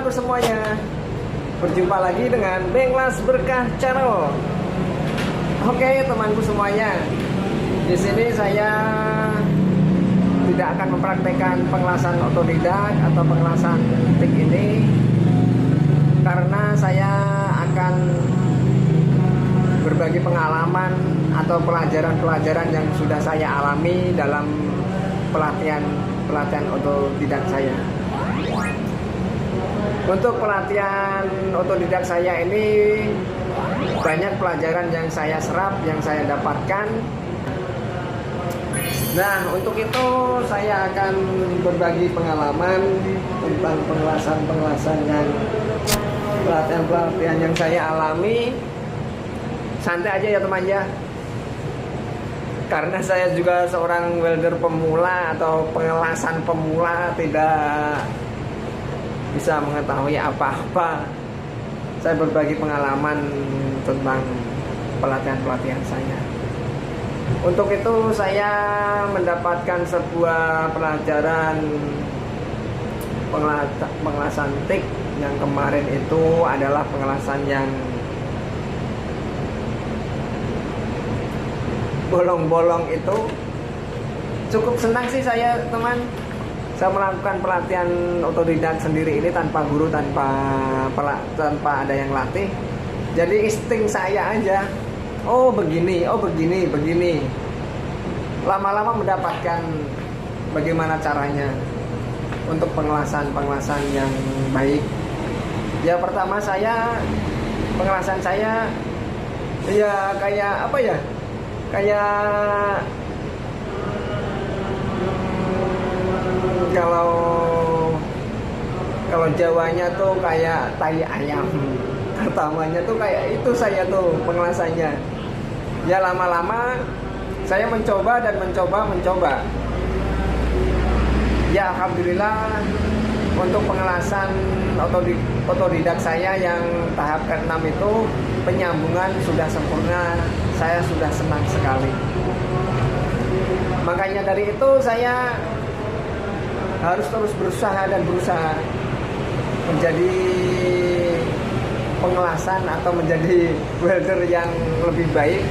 teman-temanku semuanya, berjumpa lagi dengan Benglas Berkah Channel. Oke temanku semuanya, di sini saya tidak akan mempraktekkan pengelasan otodidak atau pengelasan tik ini, karena saya akan berbagi pengalaman atau pelajaran-pelajaran yang sudah saya alami dalam pelatihan otodidak saya. Untuk pelatihan otodidak saya ini banyak pelajaran yang saya serap, yang saya dapatkan. Nah, untuk itu saya akan berbagi pengalaman tentang pengelasan yang pelatihan yang saya alami. Santai aja ya teman ya, karena saya juga seorang welder pemula atau pengelasan pemula, tidak bisa mengetahui apa-apa. Saya berbagi pengalaman tentang pelatihan saya. Untuk itu saya mendapatkan sebuah pelajaran pengelasan tik yang kemarin itu adalah pengelasan yang bolong-bolong itu. Cukup senang sih saya teman. Saya melakukan pelatihan otodidak sendiri ini tanpa guru, tanpa ada yang latih. Jadi insting saya aja. Oh begini. Lama-lama mendapatkan bagaimana caranya untuk pengelasan yang baik. Ya pertama pengelasan saya ya kayak apa ya? Kayak kalau Jawanya tuh kayak tai ayam. Pertamanya tuh kayak itu saya tuh pengelasannya. Ya lama-lama saya mencoba. Ya alhamdulillah untuk pengelasan otodidak saya yang tahap ke-6 itu penyambungan sudah sempurna. Saya sudah senang sekali. Makanya dari itu saya harus terus berusaha menjadi pengelasan atau menjadi welder yang lebih baik.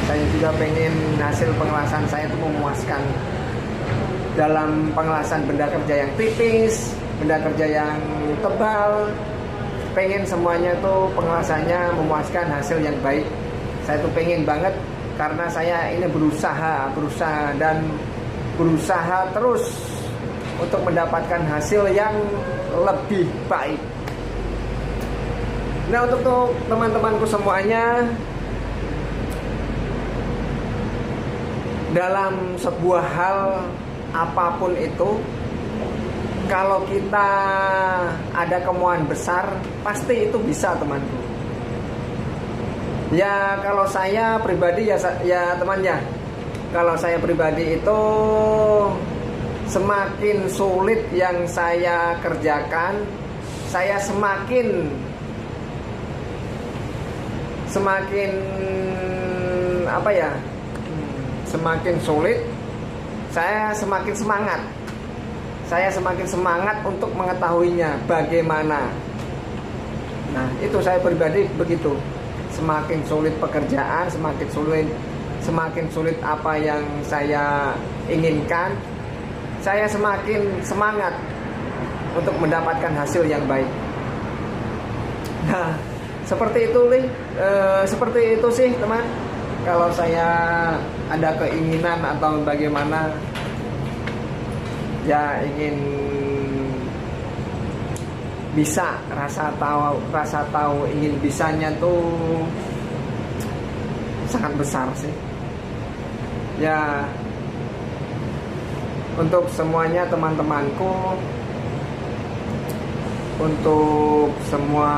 Saya juga pengen hasil pengelasan saya itu memuaskan. Dalam pengelasan benda kerja yang tipis, benda kerja yang tebal, pengen semuanya tuh pengelasannya memuaskan, hasil yang baik. Saya tuh pengen banget, karena saya ini berusaha terus untuk mendapatkan hasil yang lebih baik. Nah, untuk teman-temanku semuanya, dalam sebuah hal apapun itu, kalau kita ada kemauan besar, pasti itu bisa temanku. Ya kalau saya pribadi ya teman ya, kalau saya pribadi itu semakin sulit yang saya kerjakan, saya semakin apa ya? Semakin sulit, saya semakin semangat. Saya semakin semangat untuk mengetahuinya bagaimana. Nah, itu saya pribadi begitu. Semakin sulit pekerjaan, semakin sulit apa yang saya inginkan, saya semakin semangat untuk mendapatkan hasil yang baik. Nah, seperti itu sih teman. Kalau saya ada keinginan atau bagaimana, ya ingin bisa, rasa tahu ingin bisanya tuh sangat besar sih. Ya untuk semuanya teman-temanku, untuk semua,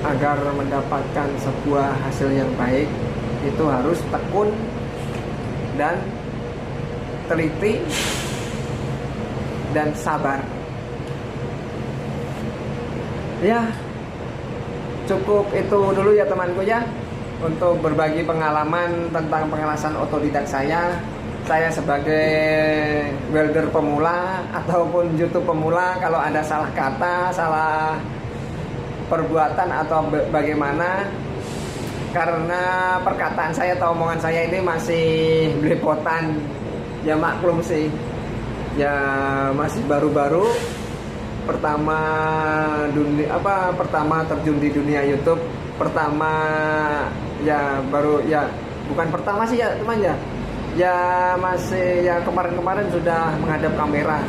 agar mendapatkan sebuah hasil yang baik itu harus tekun dan teliti dan sabar. Ya cukup itu dulu ya temanku ya, untuk berbagi pengalaman tentang pengelasan otodidak saya. saya sebagai welder pemula ataupun YouTube pemula, kalau ada salah kata, salah perbuatan atau bagaimana, karena perkataan saya atau omongan saya ini masih belepotan, ya maklum sih, ya masih baru-baru, pertama terjun di dunia YouTube, pertama ya baru ya bukan pertama sih ya teman ya masih ya kemarin-kemarin sudah menghadap kamera.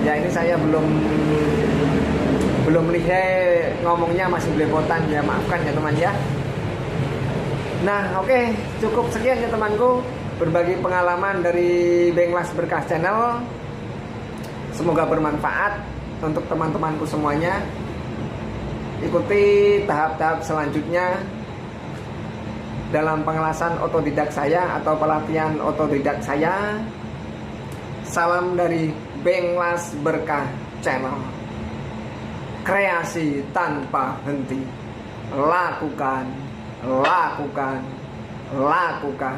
Ya ini saya belum lihat, ngomongnya masih belepotan, ya maafkan ya teman ya. Nah oke, cukup sekian ya temanku, berbagi pengalaman dari Benglas Berkah Channel. Semoga bermanfaat untuk teman-temanku semuanya. Ikuti tahap-tahap selanjutnya dalam pengelasan otodidak saya atau pelatihan otodidak saya. Salam dari Benglas Berkah Channel. Kreasi tanpa henti. Lakukan, lakukan, lakukan.